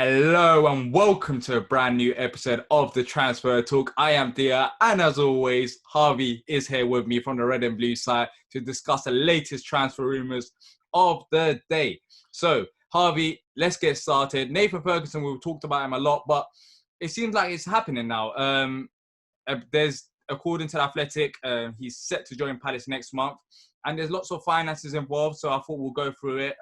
Hello and welcome to a brand new episode of the Transfer Talk. I am Dia, and as always, Harvey is here with me from the red and blue side to discuss the latest transfer rumours of the day. So, Harvey, let's get started. Nathan Ferguson, we've talked about him a lot, but it seems like it's happening now. According to The Athletic, he's set to join Palace next month, and there's lots of finances involved. So I thought we'll go through it.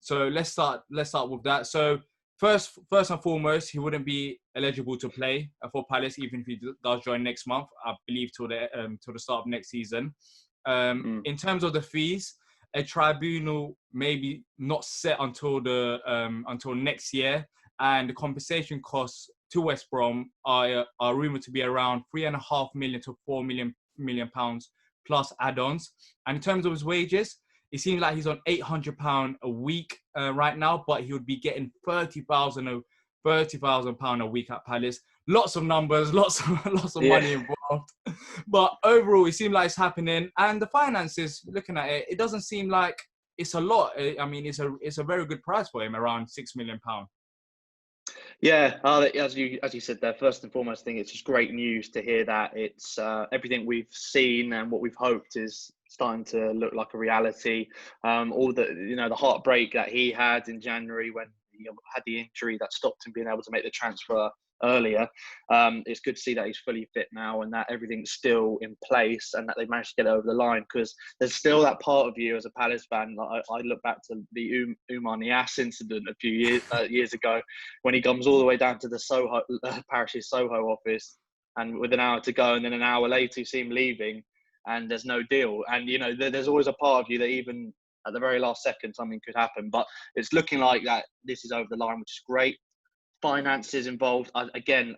So let's start with that. So first and foremost, he wouldn't be eligible to play for Palace, even if he does join next month. I believe till the start of next season. In terms of the fees, a tribunal maybe not set until next year, and the compensation costs to West Brom are rumoured to be around £3.5 million to £4 million plus add-ons. And in terms of his wages, it seems like he's on £800 a week right now, but he would be getting £30,000 a week at Palace. Lots of numbers, lots of money involved. But overall, it seems like it's happening. And the finances, looking at it, it doesn't seem like it's a lot. I mean, it's a very good price for him, around £6 million. Yeah, as you said there, first and foremost, I think it's just great news to hear that it's everything we've seen and what we've hoped is starting to look like a reality. All the heartbreak that he had in January when he had the injury that stopped him being able to make the transfer earlier. It's good to see that he's fully fit now and that everything's still in place and that they've managed to get over the line, because there's still that part of you as a Palace fan. I look back to the Umar Niasse incident a few years ago when he comes all the way down to the parish's Soho office, and with an hour to go, and then an hour later you see him leaving and there's no deal. And there's always a part of you that even at the very last second something could happen, but it's looking like that this is over the line, which is great. Finances involved, again,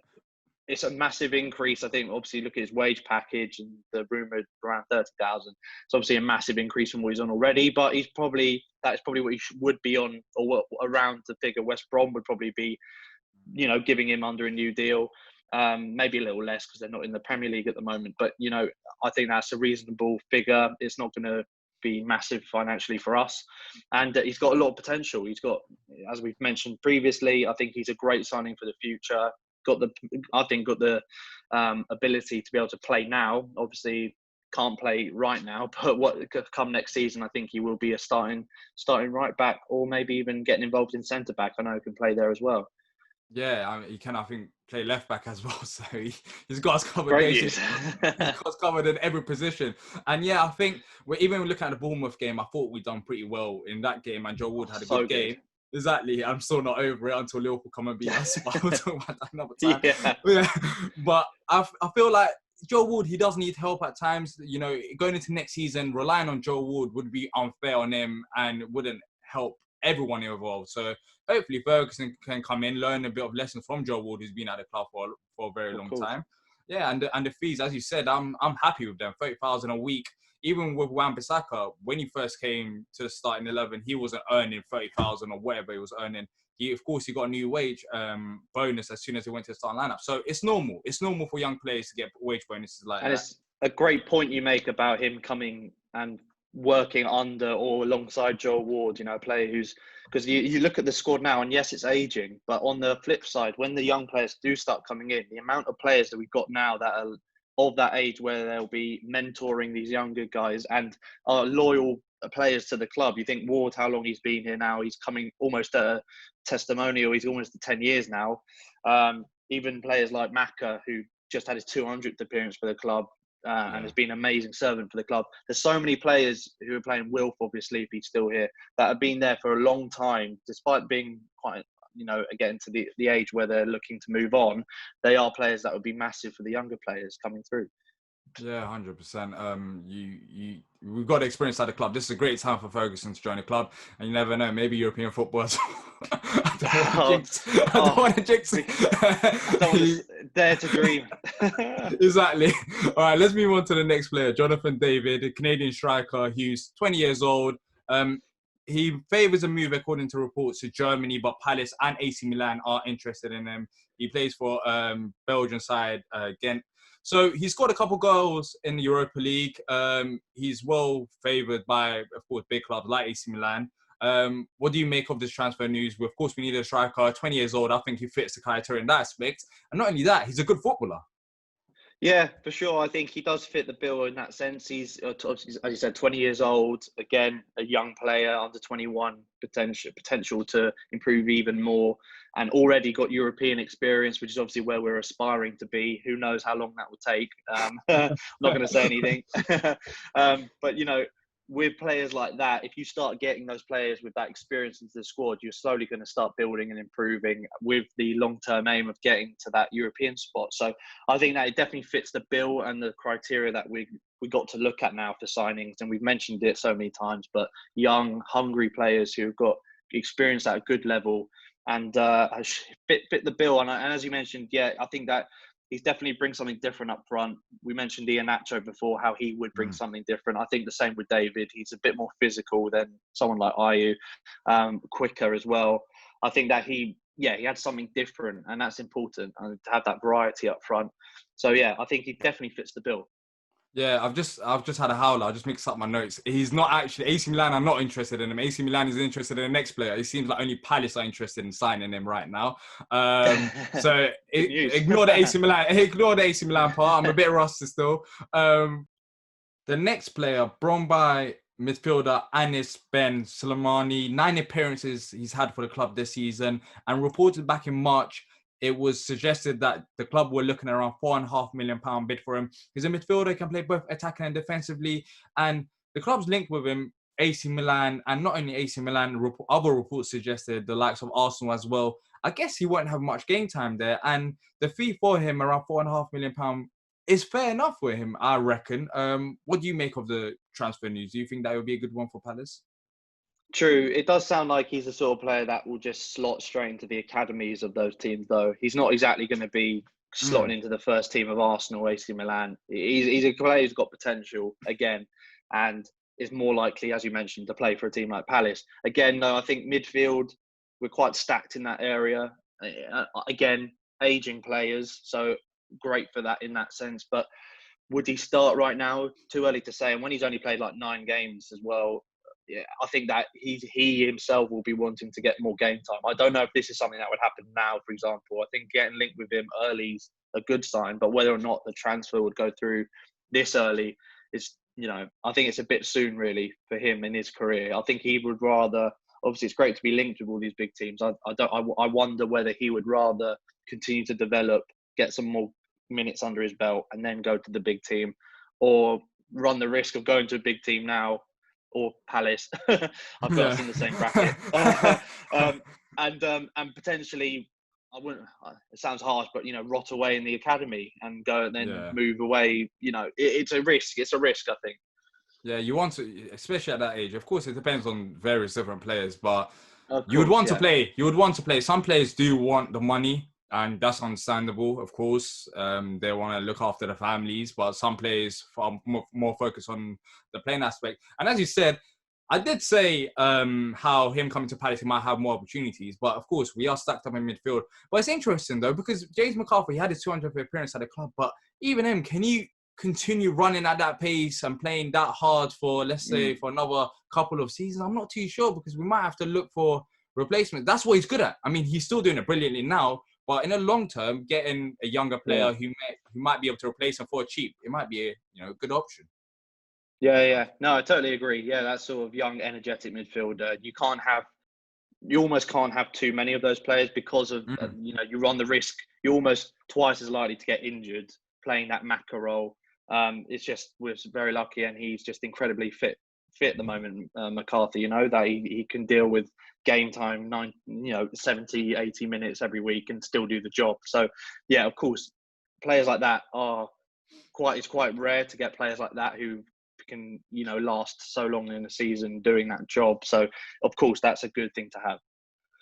it's a massive increase. I think obviously look at his wage package and the rumoured around 30,000. It's obviously a massive increase from what he's on already, but that's probably what he would be on, or what around the figure West Brom would probably be, giving him under a new deal. Maybe a little less because they're not in the Premier League at the moment, but I think that's a reasonable figure. It's not going to be massive financially for us, and he's got a lot of potential. He's got, as we've mentioned previously, I think he's a great signing for the future. Got the ability to be able to play now. Obviously can't play right now, but what come next season, I think he will be a starting right back, or maybe even getting involved in centre back. I know he can play there as well. Yeah, he can, I think, play left back as well. So he's got us covered. Great He's got us covered in every position. And yeah, I think even looking at the Bournemouth game, I thought we'd done pretty well in that game. And Joe Wood had a good game. Exactly. I'm still not over it until Liverpool come and beat us. But we'll talk about that another time. Yeah. But I feel like Joe Wood, he does need help at times. Going into next season, relying on Joe Wood would be unfair on him and wouldn't help everyone involved. So hopefully Ferguson can come in, learn a bit of lessons from Joe Wood, who's been at the club for a very long time. Yeah, and the fees, as you said, I'm happy with them. 30,000 a week. Even with Wan-Bissaka, when he first came to the starting 11, he wasn't earning 30,000 or whatever he was earning. He got a new wage bonus as soon as he went to the starting lineup. So it's normal. It's normal for young players to get wage bonuses like that. And it's a great point you make about him coming and working under or alongside Joel Ward, a player because you look at the squad now, and yes, it's aging, but on the flip side, when the young players do start coming in, the amount of players that we've got now that are of that age where they'll be mentoring these younger guys and are loyal players to the club. You think Ward, how long he's been here now? He's coming almost at a testimonial. He's almost at 10 years now. Even players like Maka, who just had his 200th appearance for the club, and has been an amazing servant for the club. There's so many players who are playing Wilf, obviously, if he's still here, that have been there for a long time, despite being quite, getting to the age where they're looking to move on. They are players that would be massive for the younger players coming through. Yeah, 100%. We've got experience at the club. This is a great time for Ferguson to join the club, and you never know, maybe European football. I don't want to jinx it. I don't want to dare to dream. Exactly. All right, let's move on to the next player, Jonathan David, a Canadian striker who's 20 years old. He favours a move, according to reports, to Germany, but Palace and AC Milan are interested in him. He plays for Belgian side Ghent. So he scored a couple goals in the Europa League. He's well favoured by, of course, big clubs like AC Milan. What do you make of this transfer news? Of course, we need a striker, 20 years old. I think he fits the criteria in that aspect. And not only that, he's a good footballer. Yeah, for sure. I think he does fit the bill in that sense. He's, as you said, 20 years old. Again, a young player, under 21, potential to improve even more, and already got European experience, which is obviously where we're aspiring to be. Who knows how long that will take? I'm not going to say anything. But, you know, with players like that, if you start getting those players with that experience into the squad, you're slowly going to start building and improving with the long-term aim of getting to that European spot. So I think that it definitely fits the bill and the criteria that we got to look at now for signings. And we've mentioned it so many times, but young, hungry players who've got experience at a good level and fit the bill. And as you mentioned, yeah, I think that he's definitely brings something different up front. We mentioned Iheanacho before, how he would bring something different. I think the same with David. He's a bit more physical than someone like Ayew, quicker as well. I think that he had something different, and that's important, and to have that variety up front. So yeah, I think he definitely fits the bill. Yeah, I've just had a howler. I just mixed up my notes. He's not actually AC Milan. I'm not interested in him. AC Milan is interested in the next player. It seems like only Palace are interested in signing him right now. So ignore the AC Milan. Ignore the AC Milan part. I'm a bit rusty still. The next player, Bromby midfielder Anis Ben Slimane, 9 appearances he's had for the club this season, and reported back in March, it was suggested that the club were looking at around £4.5 million bid for him. He's a midfielder, can play both attacking and defensively, and the club's linked with him, AC Milan, and not only AC Milan, other reports suggested the likes of Arsenal as well. I guess he won't have much game time there, and the fee for him, around £4.5 million, is fair enough for him, I reckon. What do you make of the transfer news? Do you think that would be a good one for Palace? True. It does sound like he's the sort of player that will just slot straight into the academies of those teams, though. He's not exactly going to be slotting into the first team of Arsenal, AC Milan. He's a player who's got potential, again, and is more likely, as you mentioned, to play for a team like Palace. Again, though, I think midfield, we're quite stacked in that area. Again, ageing players, so great for that in that sense. But would he start right now? Too early to say. And when he's only played like 9 games as well, yeah, I think that he himself will be wanting to get more game time. I don't know if this is something that would happen now, for example. I think getting linked with him early is a good sign, but whether or not the transfer would go through this early is, I think it's a bit soon really for him in his career. I think he would rather, obviously it's great to be linked with all these big teams. I wonder whether he would rather continue to develop, get some more minutes under his belt and then go to the big team, or run the risk of going to a big team now, or Palace. I've got us in the same bracket. And potentially, I wouldn't. It sounds harsh, but rot away in the academy and go and then move away. It's a risk. It's a risk, I think. Yeah, you want to, especially at that age. Of course, it depends on various different players, but you would want to play. You would want to play. Some players do want the money, and that's understandable, of course. They want to look after the families, but some players are more focused on the playing aspect. And as you said, I did say how him coming to Palace, he might have more opportunities. But of course, we are stacked up in midfield. But it's interesting, though, because James McCarthy, he had his 200th appearance at the club. But even him, can you continue running at that pace and playing that hard for, let's say, for another couple of seasons? I'm not too sure, because we might have to look for replacement. That's what he's good at. I mean, he's still doing it brilliantly now. But in the long term, getting a younger player who might be able to replace him for cheap, it might be a good option. Yeah. No, I totally agree. Yeah, that sort of young, energetic midfielder. You almost can't have too many of those players because of you run the risk. You're almost twice as likely to get injured playing that Maka role. It's just we're very lucky, and he's just incredibly fit at the moment. McCarthy, that he can deal with game time 70, 80 minutes every week and still do the job. So yeah, of course, players like that it's quite rare to get players like that who can last so long in a season doing that job. So of course that's a good thing to have.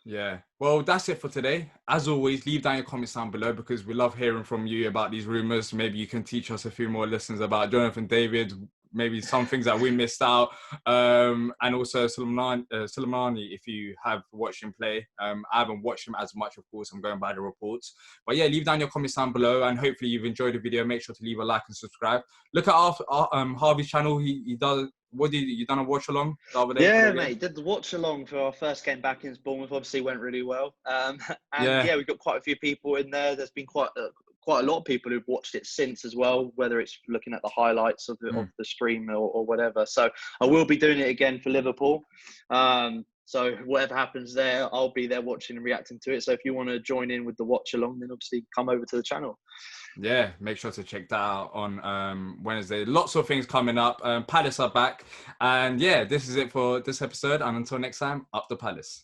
Yeah. Well, that's it for today. As always, leave down your comments down below, because we love hearing from you about these rumours. Maybe you can teach us a few more lessons about Jonathan David. maybe some things that we missed out. And also Soleimani, if you have watched him play. I haven't watched him as much, of course. I'm going by the reports. But yeah, leave down your comments down below, and hopefully you've enjoyed the video. Make sure to leave a like and subscribe. Look at Harvey's channel. He does. What did you done a watch along the other day? Yeah, mate, did the watch along for our first game back in Bournemouth. Obviously went really well. And yeah, we've got quite a few people in there. There's been quite a lot of people who've watched it since as well, whether it's looking at the highlights of the stream or whatever. So I will be doing it again for Liverpool. So whatever happens there, I'll be there watching and reacting to it. So if you want to join in with the watch along, then obviously come over to the channel. Yeah, make sure to check that out on Wednesday. Lots of things coming up. Palace are back. And yeah, this is it for this episode. And until next time, up the Palace.